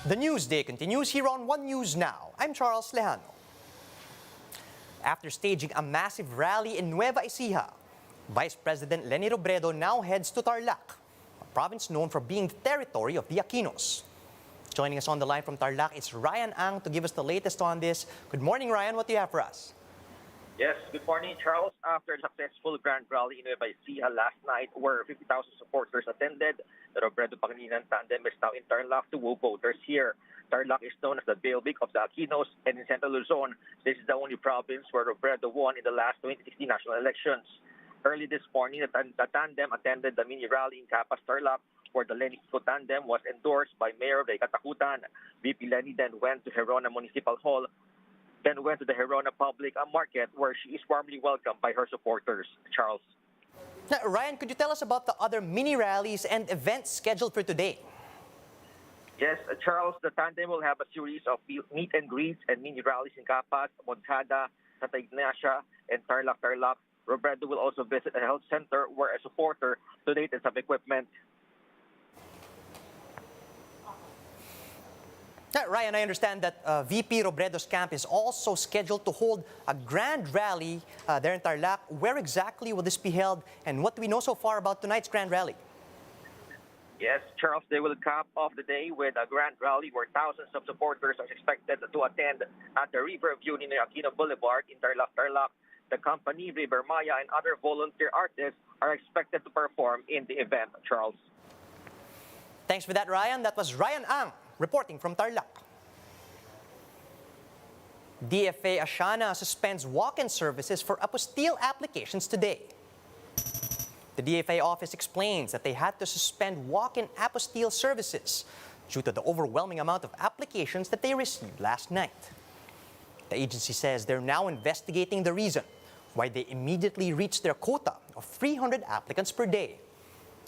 The news day continues here on One News Now. I'm Charles Lejano. After staging a massive rally in Nueva Ecija, Vice President Leni Robredo now heads to Tarlac, a province known for being the territory of the Aquinos. Joining us on the line from Tarlac is Ryan Ang to give us the latest on this. Good morning, Ryan. What do you have for us? Yes, good morning, Charles. After a successful grand rally in Nueva Ecija last night, where 50,000 supporters attended, the Robredo-Pangilinan tandem is now in Tarlac to woo voters here. Tarlac is known as the Bailiwick of the Aquinos, and in Central Luzon, this is the only province where Robredo won in the last 2016 national elections. Early this morning, the tandem attended the mini rally in Capas, Tarlac, where the Leni Kiko tandem was endorsed by Mayor Ray Katakutan. VP Leni then went to Gerona Municipal Hall, then went to the Gerona Public Market, where she is warmly welcomed by her supporters. Charles. Now, Ryan, could you tell us about the other mini rallies and events scheduled for today? Yes, Charles, the tandem will have a series of meet and greets and mini rallies in Capas, Moncada, Santa Ignacia, and Tarlac. Robredo will also visit a health center where a supporter donated some equipment. Ryan, I understand that VP Robredo's camp is also scheduled to hold a grand rally there in Tarlac. Where exactly will this be held, and what do we know so far about tonight's grand rally? Yes, Charles, they will cap off the day with a grand rally where thousands of supporters are expected to attend at the Riverview near Aquino Boulevard in Tarlac. The company, River Maya, and other volunteer artists are expected to perform in the event, Charles. Thanks for that, Ryan. That was Ryan Ang reporting from Tarlac. DFA Asiana suspends walk-in services for apostille applications today. The DFA office explains that they had to suspend walk-in apostille services due to the overwhelming amount of applications that they received last night. The agency says they're now investigating the reason why they immediately reached their quota of 300 applicants per day.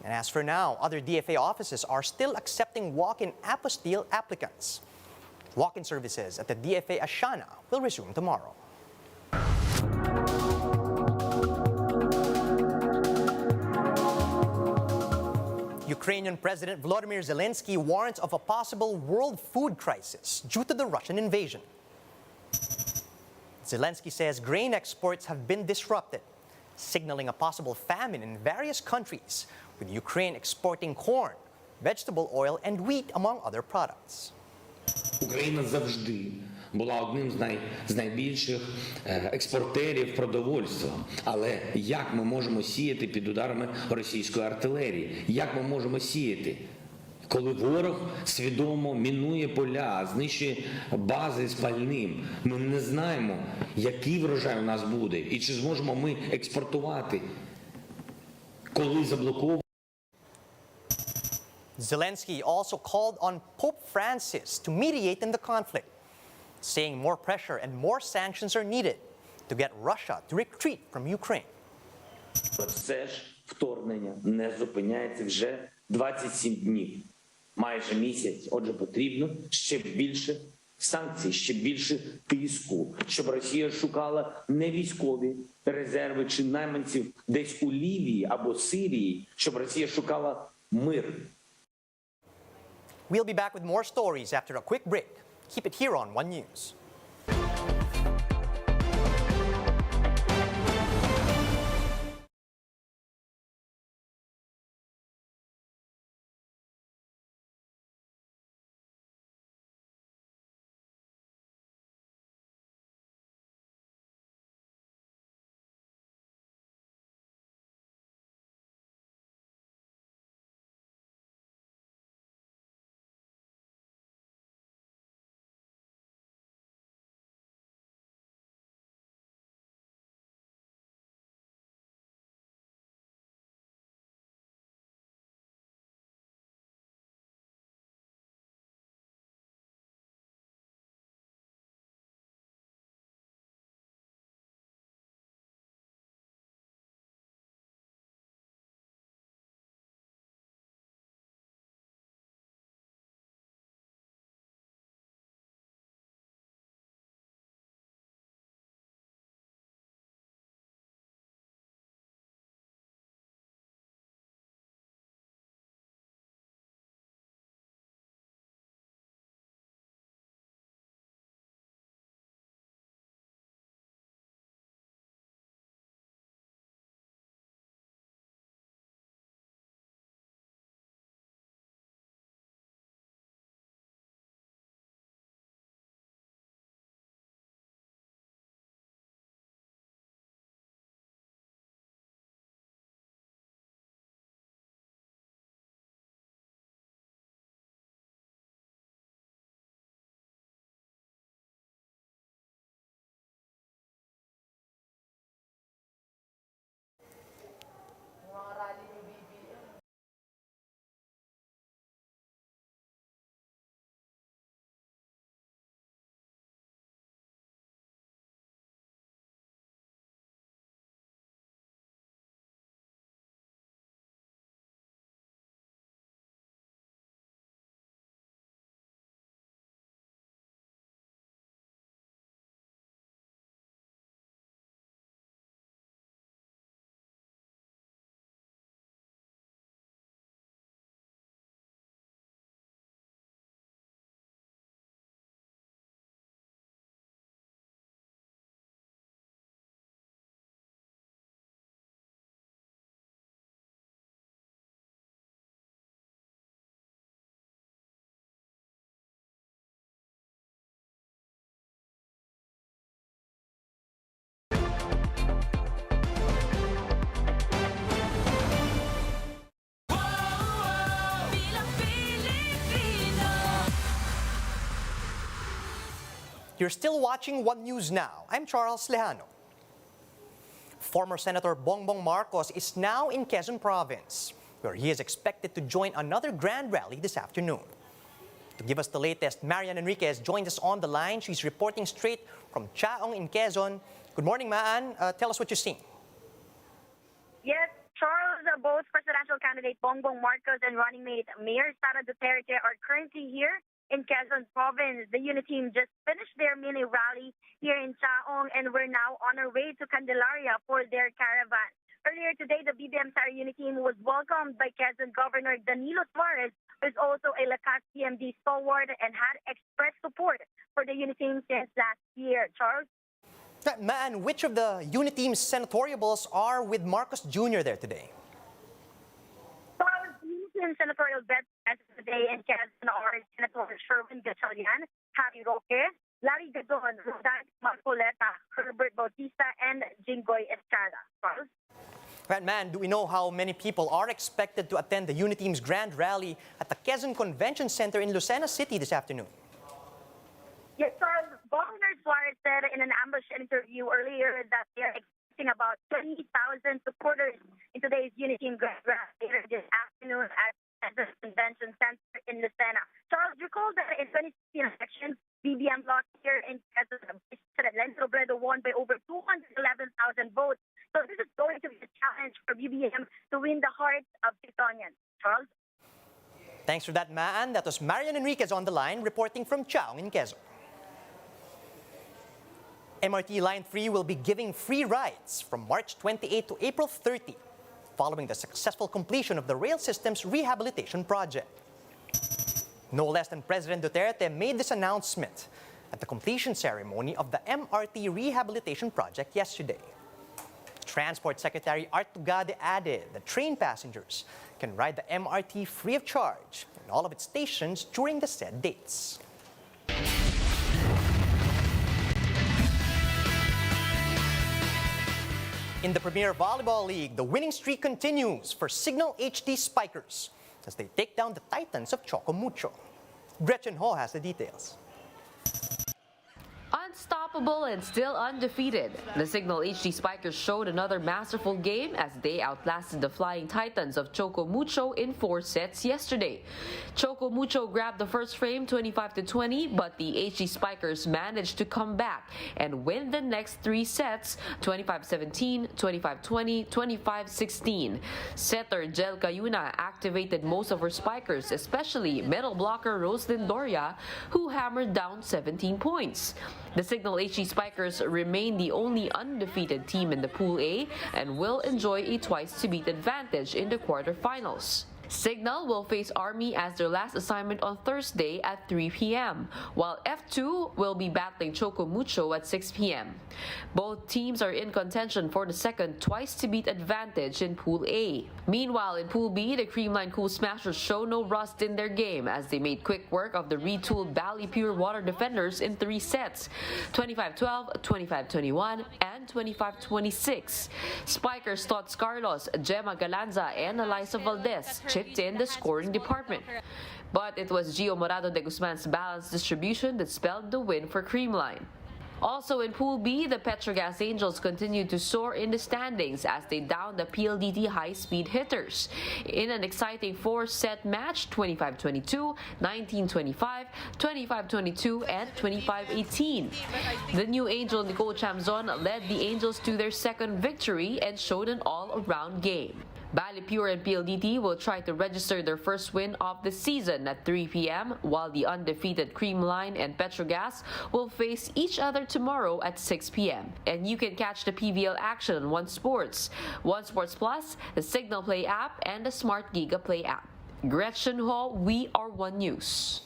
And as for now, other DFA offices are still accepting walk-in apostille applicants. Walk-in services at the DFA Asiana will resume tomorrow. Ukrainian President Volodymyr Zelensky warns of a possible world food crisis due to the Russian invasion. Zelensky says grain exports have been disrupted, signaling a possible famine in various countries, with Ukraine exporting corn, vegetable oil, and wheat, among other products. Україна завжди була одним з найбільших експортерів продовольства. Але як ми можемо сіяти під ударами російської артилерії? Як ми можемо сіяти, коли ворог свідомо мінує поля, знищує бази з пальним? Ми не знаємо, який врожай у нас буде і чи зможемо ми експортувати, коли заблоковані. Zelensky also called on Pope Francis to mediate in the conflict, saying more pressure and more sanctions are needed to get Russia to retreat from Ukraine. Це ж вторгнення не зупиняється вже 27 днів, майже місяць. Отже, потрібно ще більше санкцій, ще більше тиску, щоб Росія шукала не військові резерви чи найманців десь у Лівії або Сирії, щоб Росія шукала мир. We'll be back with more stories after a quick break. Keep it here on One News. You're still watching One News Now. I'm Charles Lejano. Former Senator Bongbong Marcos is now in Quezon Province, where he is expected to join another grand rally this afternoon. To give us the latest, Marian Enriquez joins us on the line. She's reporting straight from Chaong in Quezon. Good morning, Maan. Tell us what you're seeing. Yes, Charles, both presidential candidate Bongbong Marcos and running mate Mayor Sara Duterte are currently here in Quezon Province. The unit team just finished their mini rally here in Chaong, and we're now on our way to Candelaria for their caravan. Earlier today, the BBM Sara unit team was welcomed by Quezon Governor Danilo Suarez, who is also a Lakas PMD stalwart and had expressed support for the unit team since last year. Charles? Maan, which of the unit team's senatoriables are with Marcos Jr. there today? In senatorial bets today in Quezon are Senator Sherwin Gatchalian, Harry Roque, Larry Gadon, Rodan Marcoleta, Herbert Bautista, and Jinggoy Estrada. Charles? Right, man, do we know how many people are expected to attend the unit team's grand rally at the Quezon Convention Center in Lucena City this afternoon? Yes, Charles. Governor Suarez said in an ambush interview earlier that they're expecting about 20,000 supporters in today's unit team grand rally later this afternoon at the Convention Center in Lucena. Charles, recall that in 2016 elections, BBM lost here in Quezon. President Robredo won by over 211,000 votes. So this is going to be a challenge for BBM to win the hearts of Quezonians. Charles? Thanks for that, Maan. That was Marian Enriquez on the line reporting from Chaong in Quezon. MRT Line 3 will be giving free rides from March 28 to April 30, following the successful completion of the rail system's rehabilitation project. No less than President Duterte made this announcement at the completion ceremony of the MRT rehabilitation project yesterday. Transport Secretary Art Tugade added that train passengers can ride the MRT free of charge in all of its stations during the said dates. In the Premier Volleyball League, the winning streak continues for Signal HD Spikers as they take down the Titans of Choco Mucho. Gretchen Ho has the details. Unstoppable and still undefeated, the Signal HD Spikers showed another masterful game as they outlasted the Flying Titans of Choco Mucho in 4 sets yesterday. Choco Mucho grabbed the first frame 25-20, but the HD Spikers managed to come back and win the next 3 sets 25-17, 25-20, 25-16. Setter Jel Cayuna activated most of her Spikers, especially middle blocker Roslyn Doria, who hammered down 17 points. The Signal HD Spikers remain the only undefeated team in the Pool A and will enjoy a twice-to-beat advantage in the quarterfinals. Signal will face Army as their last assignment on Thursday at 3 p.m., while F2 will be battling Choco Mucho at 6 p.m. Both teams are in contention for the second twice-to-beat advantage in Pool A. Meanwhile, in Pool B, the Creamline Cool Smashers show no rust in their game as they made quick work of the retooled Bali Pure Water Defenders in 3 sets, 25-12, 25-21, and 25-26. Spikers Tots Carlos, Gemma Galanza, and Eliza Valdez chipped in the scoring department. But it was Gio Morado de Guzman's balanced distribution that spelled the win for Creamline. Also in Pool B, the Petrogas Angels continued to soar in the standings as they downed the PLDT high-speed hitters. In an exciting 4-set match, 25-22, 19-25, 25-22, and 25-18. The new Angel Nicole Chamzon led the Angels to their second victory and showed an all-around game. Bali Pure and PLDT will try to register their first win of the season at 3 p.m., while the undefeated Creamline and Petrogas will face each other tomorrow at 6 p.m. And you can catch the PVL action on One Sports, One Sports Plus, the Signal Play app, and the Smart Giga Play app. Gretchen Ho, we are One News.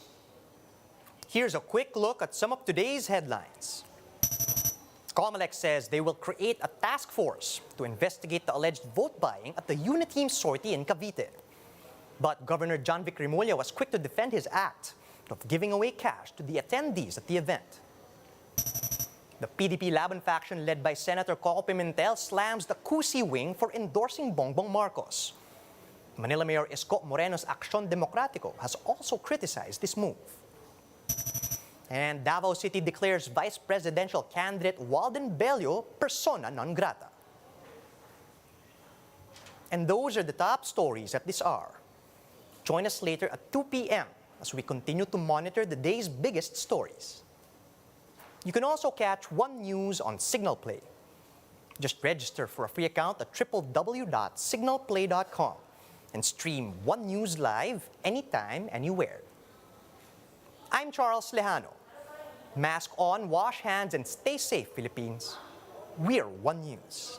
Here's a quick look at some of today's headlines. Comelec says they will create a task force to investigate the alleged vote buying at the unit team sortie in Cavite. But Governor John Vic Remulla was quick to defend his act of giving away cash to the attendees at the event. The PDP Laban faction led by Senator Coco Pimentel slams the Cusi wing for endorsing Bongbong Marcos. Manila Mayor Isko Moreno's Acción Democrático has also criticized this move. And Davao City declares vice presidential candidate Walden Bello persona non grata. And those are the top stories at this hour. Join us later at 2 p.m. as we continue to monitor the day's biggest stories. You can also catch One News on Signal Play. Just register for a free account at www.signalplay.com and stream One News live anytime, anywhere. I'm Charles Lejano. Mask on, wash hands, and stay safe, Philippines. We're One News.